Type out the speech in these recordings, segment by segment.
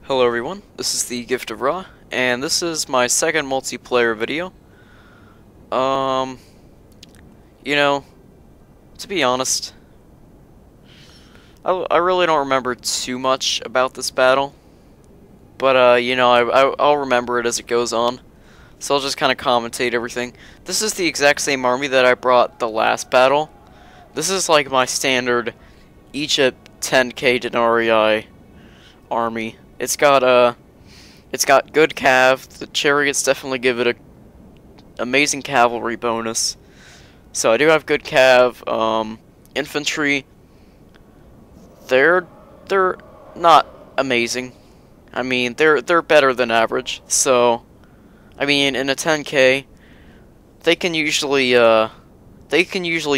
Hello everyone, this is the Gift of Ra, and this is my second multiplayer video. Um, you know, to be honest, I really don't remember too much about this battle, but I'll remember it as it goes on, so I'll just kind of commentate everything. This is the exact same army that I brought the last battle. This is like my standard Egypt 10k denarii army. It's got good cav. The chariots definitely give it a amazing cavalry bonus. So I do have good cav. Infantry, they're not amazing. I mean, they're better than average. So I mean, in a 10k, they can usually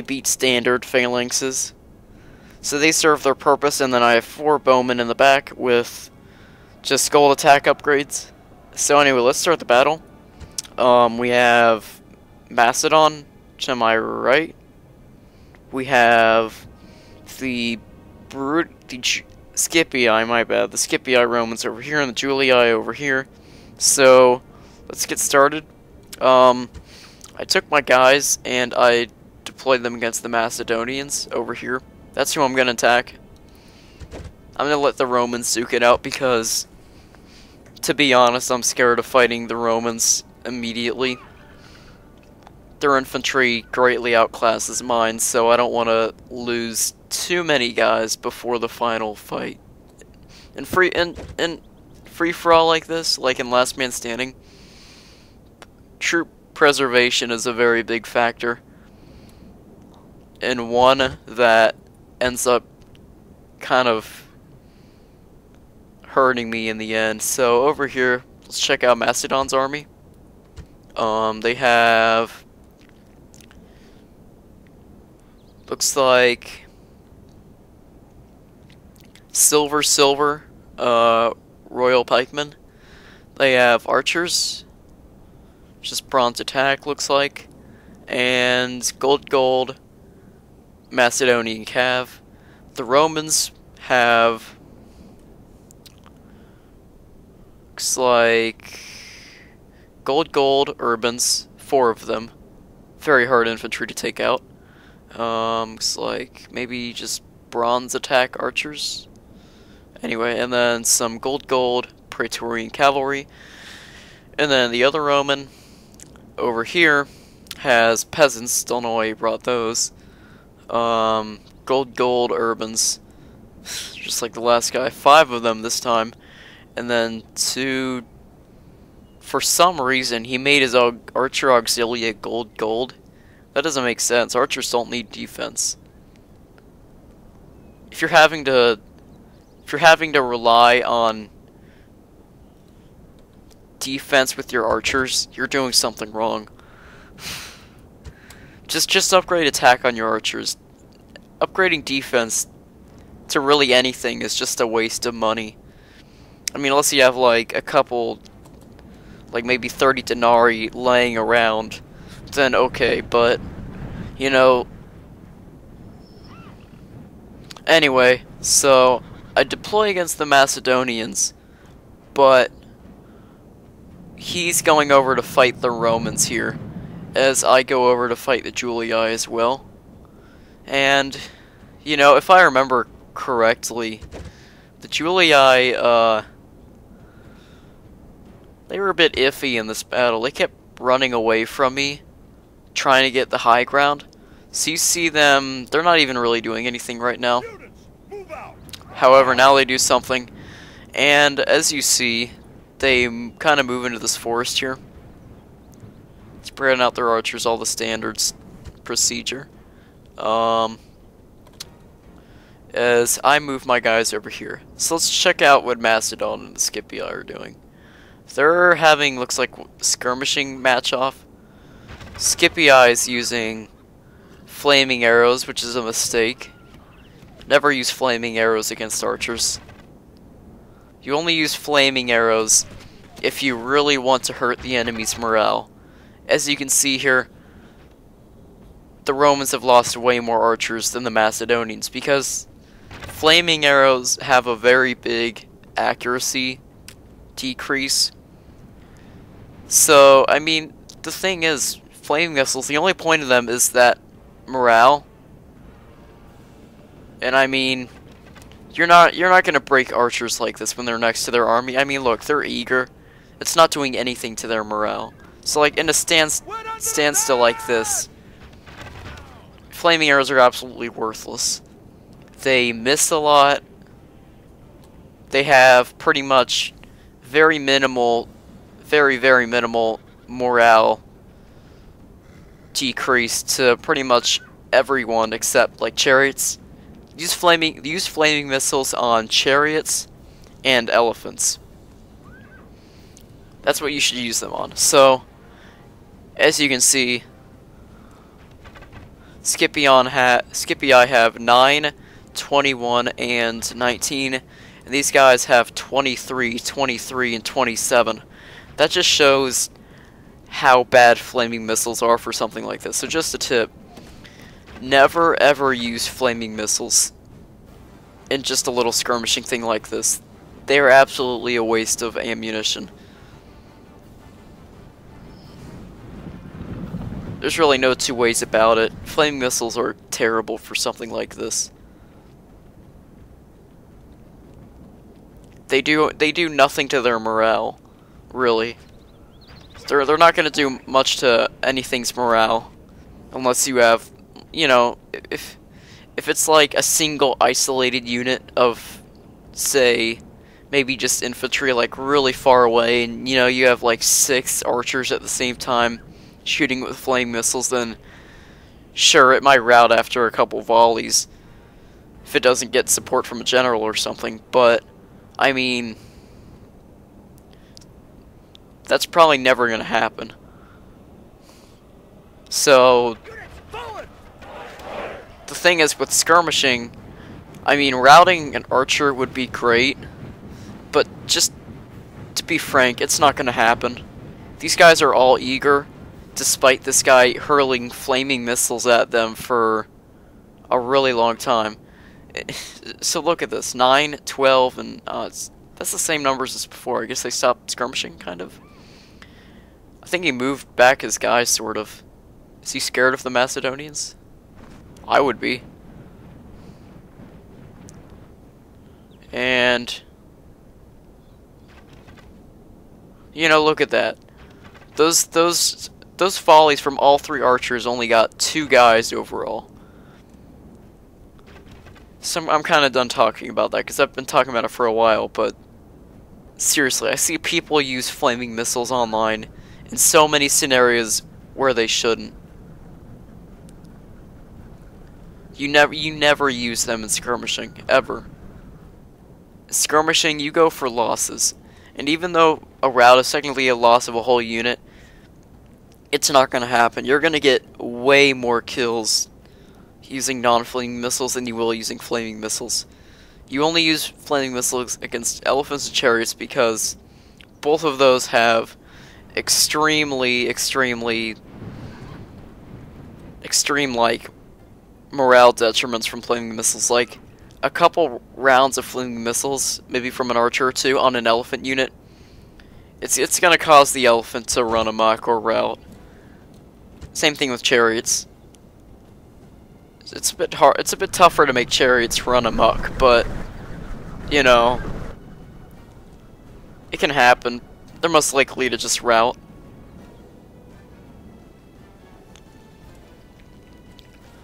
beat standard phalanxes. So they serve their purpose, and then I have 4 bowmen in the back with just gold attack upgrades. So anyway, let's start the battle. We have Macedon to my right. We have the Scipii, my bad. The Scipii Romans over here, and the Julii over here. So let's get started. I took my guys and I deployed them against the Macedonians over here. That's who I'm gonna attack. I'm gonna let the Romans duke it out because, to be honest, I'm scared of fighting the Romans immediately. Their infantry greatly outclasses mine, so I don't want to lose too many guys before the final fight. In free-for-all like this, like in Last Man Standing, troop preservation is a very big factor, and one that ends up kind of hurting me in the end. So over here, let's check out Macedon's army. They have, looks like silver royal pikemen. They have archers, just bronze attack looks like, and gold Macedonian cav. The Romans have, looks like gold urbans, 4 of them. Very hard infantry to take out. Looks like maybe just bronze attack archers. Anyway, and then some gold Praetorian cavalry. And then the other Roman over here has peasants. Don't know why he brought those. Gold urbans, just like the last guy. 5 of them this time. And then 2, for some reason, he made his archer auxilia gold. That doesn't make sense. Archers don't need defense. If you're having to rely on defense with your archers, you're doing something wrong. Just upgrade attack on your archers. Upgrading defense to really anything is just a waste of money. I mean, unless you have like a couple, like maybe 30 denarii laying around, then okay, but, you know. Anyway, so I deploy against the Macedonians, but he's going over to fight the Romans here, as I go over to fight the Julii as well. And, you know, if I remember correctly, the Julii, they were a bit iffy in this battle. They kept running away from me, trying to get the high ground. So you see them, they're not even really doing anything right now. However, now they do something. And as you see, they kind of move into this forest here, spreading out their archers, all the standards procedure. As I move my guys over here. So let's check out what Macedon and the Scipii are doing. They're having, looks like, skirmishing match-off. Scipii is using flaming arrows, which is a mistake. Never use flaming arrows against archers. You only use flaming arrows if you really want to hurt the enemy's morale. As you can see here, the Romans have lost way more archers than the Macedonians because flaming arrows have a very big accuracy decrease. So, I mean, the thing is, flaming missiles, the only point of them is that morale. And I mean, you're not gonna break archers like this when they're next to their army. I mean, look, they're eager. It's not doing anything to their morale. So, like, in a standstill like this, flaming arrows are absolutely worthless. They miss a lot. They have pretty much very minimal, very minimal morale decrease to pretty much everyone except like chariots. Use flaming missiles on chariots and elephants. That's what you should use them on. So, as you can see, Scipii have 9, 21, and 19, and these guys have 23, 23, and 27. That just shows how bad flaming missiles are for something like this. So just a tip, never ever use flaming missiles in just a little skirmishing thing like this. They are absolutely a waste of ammunition. There's really no two ways about it. Flaming missiles are terrible for something like this. They do nothing to their morale, really. They're not going to do much to anything's morale unless you have, you know, if it's like a single isolated unit of, say, maybe just infantry like really far away, and you know you have like 6 archers at the same time shooting with flame missiles, then sure, it might rout after a couple volleys if it doesn't get support from a general or something, but I mean, that's probably never going to happen. So, the thing is with skirmishing, I mean, routing an archer would be great, but just to be frank, it's not going to happen. These guys are all eager, despite this guy hurling flaming missiles at them for a really long time. So look at this, 9, 12, and that's the same numbers as before. I guess they stopped skirmishing, kind of. I think he moved back his guys, sort of. Is he scared of the Macedonians? I would be. And, you know, look at that. Those volleys from all 3 archers only got 2 guys overall. So I'm kind of done talking about that because I've been talking about it for a while, but seriously, I see people use flaming missiles online in so many scenarios where they shouldn't. You never use them in skirmishing, ever. Skirmishing, you go for losses. And even though a rout is technically a loss of a whole unit, it's not going to happen. You're going to get way more kills using non-flaming missiles than you will using flaming missiles. You only use flaming missiles against elephants and chariots because both of those have extreme like morale detriments from flaming missiles. Like a couple rounds of flaming missiles, maybe from an archer or 2 on an elephant unit, it's gonna cause the elephant to run amok or rout. Same thing with chariots. It's a bit hard. It's a bit tougher to make chariots run amok, but you know, it can happen. They're most likely to just rout.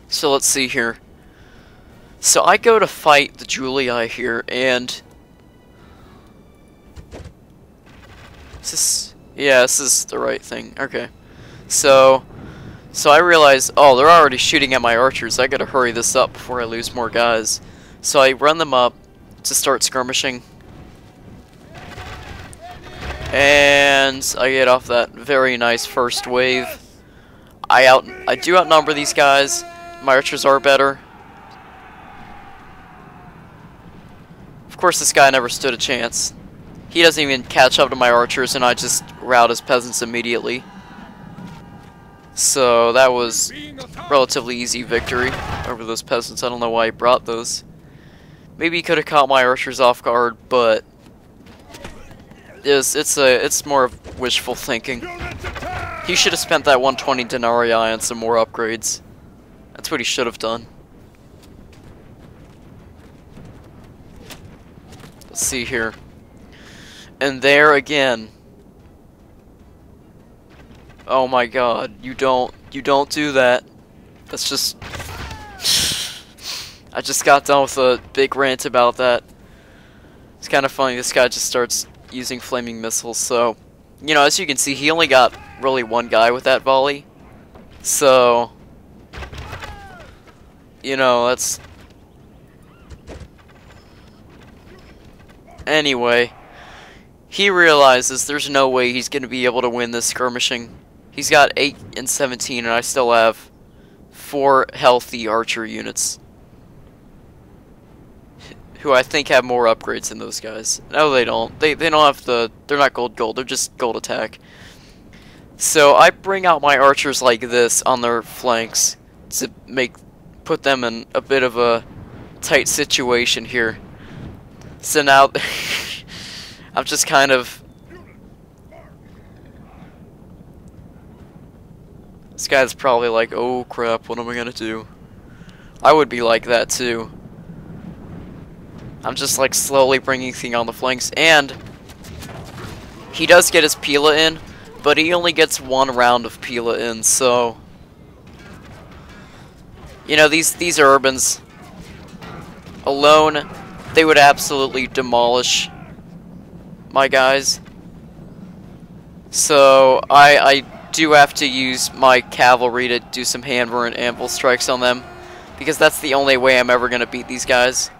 So let's see here. So I go to fight the Julii here, and this is the right thing. Okay. So I realize, oh, they're already shooting at my archers. I gotta hurry this up before I lose more guys. So I run them up to start skirmishing. And I get off that very nice first wave. I do outnumber these guys. My archers are better. Of course, this guy never stood a chance. He doesn't even catch up to my archers, and I just rout his peasants immediately. So that was relatively easy victory over those peasants. I don't know why he brought those. Maybe he could have caught my archers off guard, but It's more of wishful thinking. He should have spent that 120 denarii on some more upgrades. That's what he should have done. Let's see here. And there again. Oh my god, you don't do that. That's just I just got done with a big rant about that. It's kind of funny, this guy just starts using flaming missiles, so you know, as you can see, he only got really one guy with that volley. So you know, that's anyway, he realizes there's no way he's going to be able to win this skirmishing. He's got 8 and 17, and I still have 4 healthy archer units, who I think have more upgrades than those guys. No, they don't. They don't have the. They're not gold. They're just gold attack. So I bring out my archers like this on their flanks to put them in a bit of a tight situation here. So now I'm just kind of. This guy's probably like, oh crap, what am I gonna do? I would be like that too. I'm just like slowly bringing things on the flanks, and he does get his Pila in, but he only gets 1 round of Pila in, so you know, these urbans alone, they would absolutely demolish my guys. So I do have to use my cavalry to do some hammer and anvil strikes on them, because that's the only way I'm ever gonna beat these guys.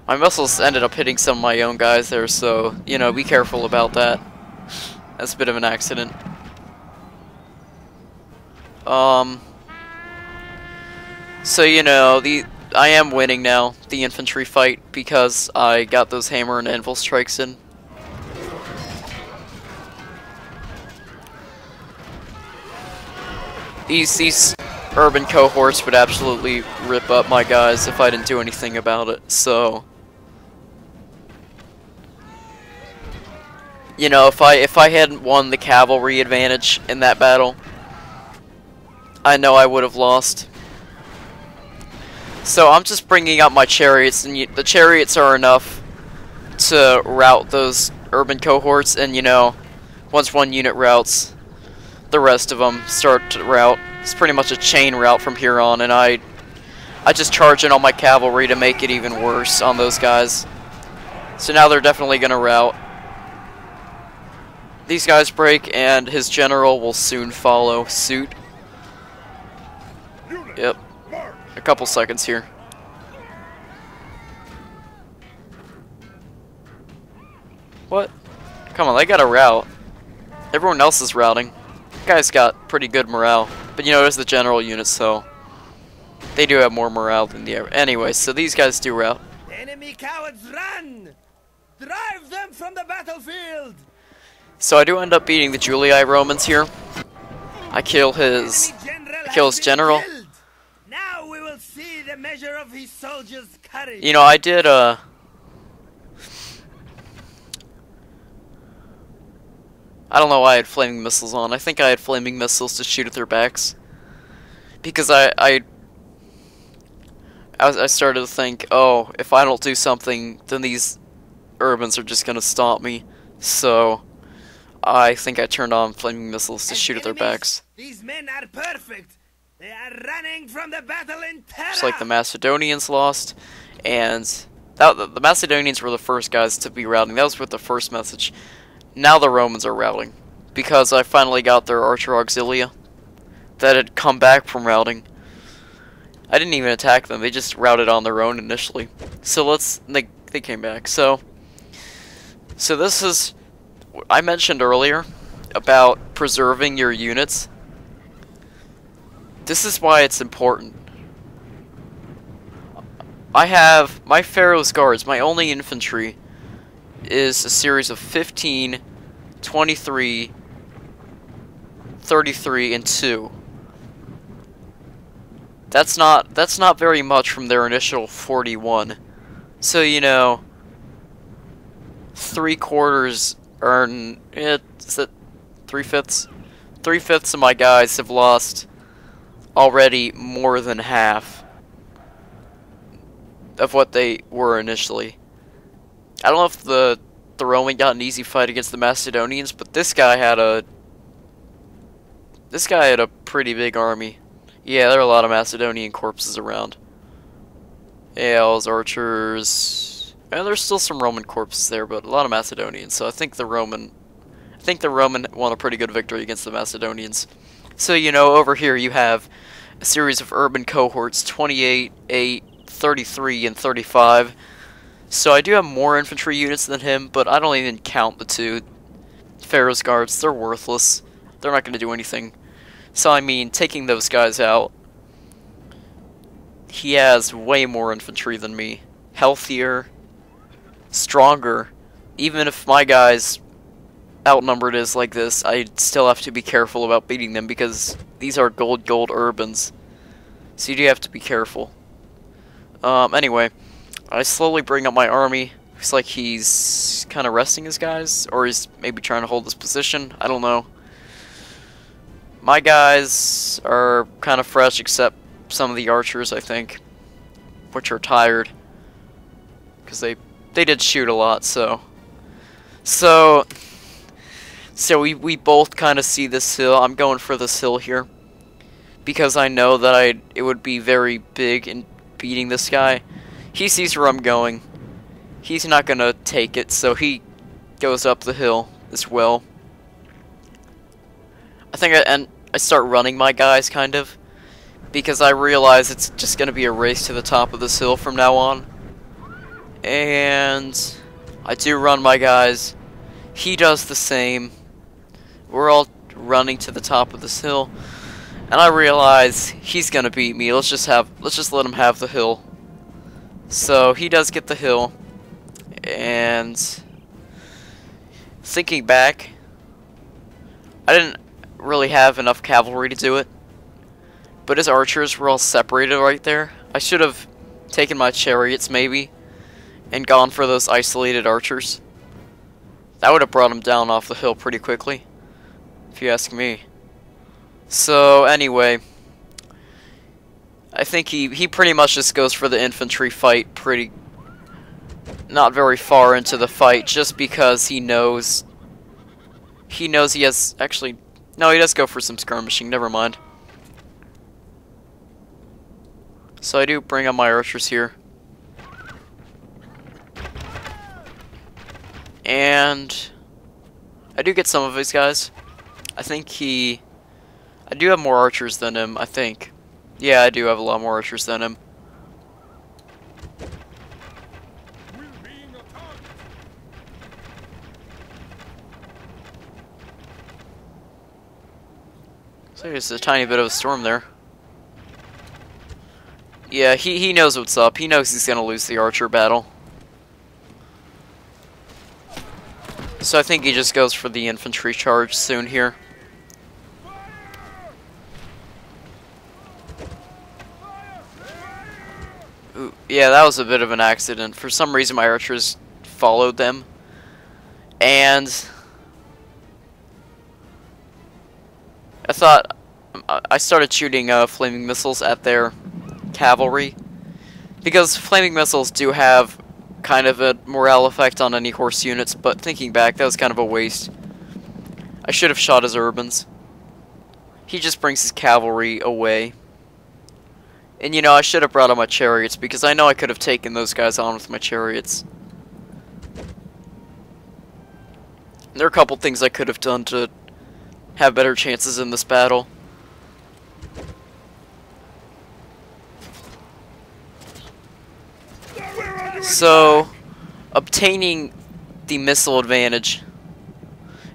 My missiles ended up hitting some of my own guys there, so you know, be careful about that. That's a bit of an accident. So you know, I am winning now the infantry fight because I got those hammer and anvil strikes in. These urban cohorts would absolutely rip up my guys if I didn't do anything about it, so you know, if I hadn't won the cavalry advantage in that battle, I know I would have lost. So I'm just bringing out my chariots, and the chariots are enough to rout those urban cohorts, and you know, once one unit routes, the rest of them start to rout. It's pretty much a chain route from here on, and I just charge in all my cavalry to make it even worse on those guys. So now they're definitely gonna rout. These guys break, and his general will soon follow suit. Yep. A couple seconds here. What? Come on, they got a rout. Everyone else is routing. Guy's got pretty good morale, but you know, there's the general unit, so they do have more morale than the average. Anyway, so these guys do rout. Enemy cowards, run! Drive them from the battlefield! So I do end up beating the Julii Romans here. I kill his general. Now we will see the measure of his soldiers' courage. You know, I did I don't know why I had flaming missiles on. I think I had flaming missiles to shoot at their backs. Because I started to think, oh, if I don't do something, then these urbans are just gonna stomp me. So I think I turned on flaming missiles to shoot at their backs. These men are perfect. They are running from the battle in terror. Just like the Macedonians lost, and the Macedonians were the first guys to be routing. That was with the first message. Now the Romans are routing, because I finally got their archer auxilia that had come back from routing. I didn't even attack them, they just routed on their own initially. So they came back. So this is, I mentioned earlier about preserving your units. This is why it's important. I have my Pharaoh's Guards, my only infantry, is a series of 15, 23, 33, and 2. That's not very much from their initial 41. So, you know, 3/4 or is it 3/5? 3/5 of my guys have lost already more than half of what they were initially. I don't know if the Roman got an easy fight against the Macedonians, but this guy had a pretty big army. Yeah, there are a lot of Macedonian corpses around. Yeah, all those archers. And there's still some Roman corpses there, but a lot of Macedonians. So I think the Roman won a pretty good victory against the Macedonians. So, you know, over here you have a series of urban cohorts, 28, 8, 33, and 35. So I do have more infantry units than him, but I don't even count the two. Pharaoh's guards, they're worthless. They're not going to do anything. So I mean, taking those guys out, he has way more infantry than me. Healthier, stronger. Even if my guys outnumbered is like this, I still have to be careful about beating them because these are gold urbans. So you do have to be careful. Anyway, I slowly bring up my army. Looks like he's kind of resting his guys, or he's maybe trying to hold his position. I don't know. My guys are kind of fresh, except some of the archers, I think, which are tired because they did shoot a lot. So we both kind of see this hill. I'm going for this hill here because I know that it would be very big in beating this guy. He sees where I'm going. He's not gonna take it, so he goes up the hill as well. I think I start running my guys kind of because I realize it's just gonna be a race to the top of this hill from now on. And I do run my guys. He does the same. We're all running to the top of this hill, and I realize he's gonna beat me. Let's just let him have the hill. So he does get the hill, and thinking back, I didn't really have enough cavalry to do it, but his archers were all separated right there. I should have taken my chariots maybe and gone for those isolated archers. That would have brought him down off the hill pretty quickly, if you ask me. So anyway, I think he pretty much just goes for the infantry fight not very far into the fight, just because he knows he has, actually, no, he does go for some skirmishing, never mind. So I do bring up my archers here. And I do get some of his guys. I think I do have more archers than him, I think. Yeah, I do have a lot more archers than him. So there's a tiny bit of a storm there. Yeah, he knows what's up. He knows he's gonna lose the archer battle. So I think he just goes for the infantry charge soon here. Ooh, yeah, that was a bit of an accident. For some reason my archers followed them. And I started shooting flaming missiles at their cavalry, because flaming missiles do have kind of a morale effect on any horse units, but thinking back, that was kind of a waste. I should have shot his urbans. He just brings his cavalry away. And you know, I should have brought out my chariots, because I know I could have taken those guys on with my chariots. There are a couple things I could have done to have better chances in this battle. So, obtaining the missile advantage,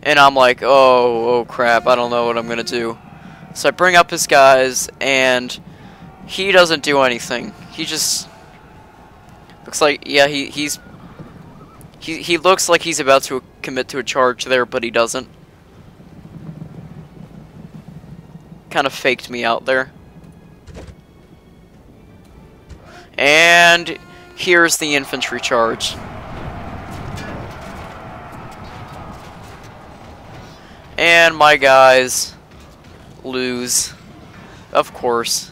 and I'm like, oh crap, I don't know what I'm gonna do. So I bring up his guys, and he doesn't do anything. He just looks like, yeah, he looks like he's about to commit to a charge there, but he doesn't. Kind of faked me out there. And here's the infantry charge. And my guys lose. Of course.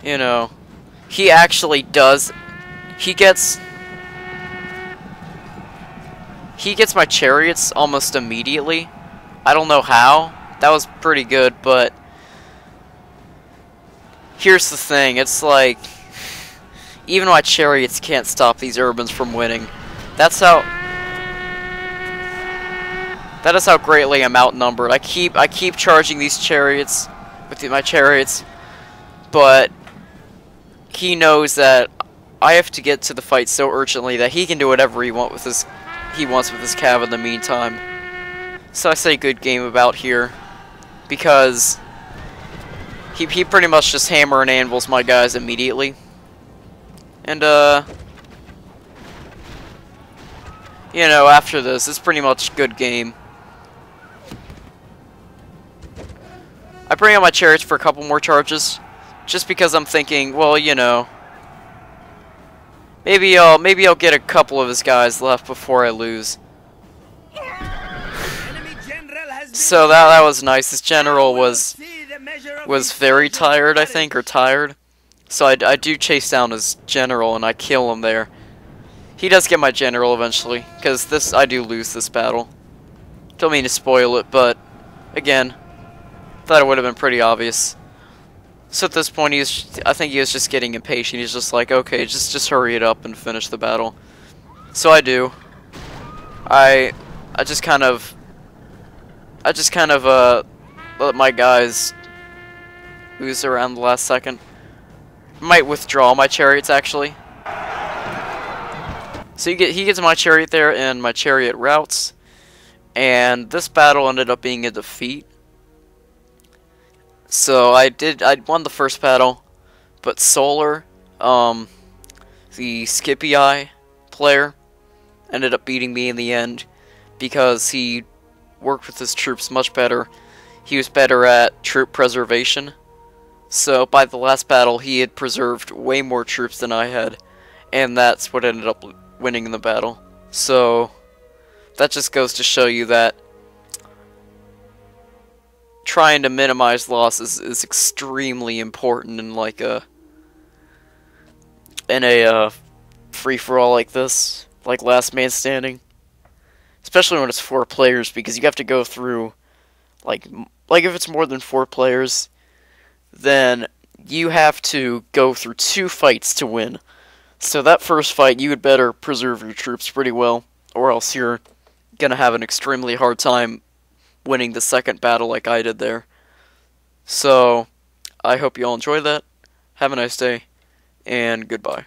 You know, he actually does. He gets my chariots almost immediately. I don't know how. That was pretty good, but here's the thing. It's like even my chariots can't stop these urbans from winning. That is how greatly I'm outnumbered. I keep charging these chariots with my chariots, but he knows that I have to get to the fight so urgently that he can do whatever he wants with his cav in the meantime. So I say good game about here, because he pretty much just hammer and anvils my guys immediately. And you know, after this, it's pretty much good game. I bring out my chariots for a couple more charges, just because I'm thinking, well, you know, maybe I'll get a couple of his guys left before I lose. So that was nice. This general was very tired, I think, or tired. So I do chase down his general and I kill him there. He does get my general eventually, because I do lose this battle. Don't mean to spoil it, but again, thought it would have been pretty obvious. So at this point, I think he was just getting impatient. He's just like, okay, just hurry it up and finish the battle. So I do. I just kind of let my guys ooze around the last second. Might withdraw my chariots actually. So he gets my chariot there, and my chariot routes, and this battle ended up being a defeat. So I won the first battle, but Solar, the Scipii player, ended up beating me in the end because he worked with his troops much better. He was better at troop preservation. So by the last battle, he had preserved way more troops than I had, and that's what ended up winning the battle. So that just goes to show you that trying to minimize losses is extremely important in like a free-for-all like this, like last man standing. Especially when it's 4 players, because you have to go through like if it's more than 4 players, then you have to go through 2 fights to win. So that first fight, you had better preserve your troops pretty well, or else you're gonna have an extremely hard time winning the second battle like I did there. So I hope you all enjoy that. Have a nice day, and goodbye.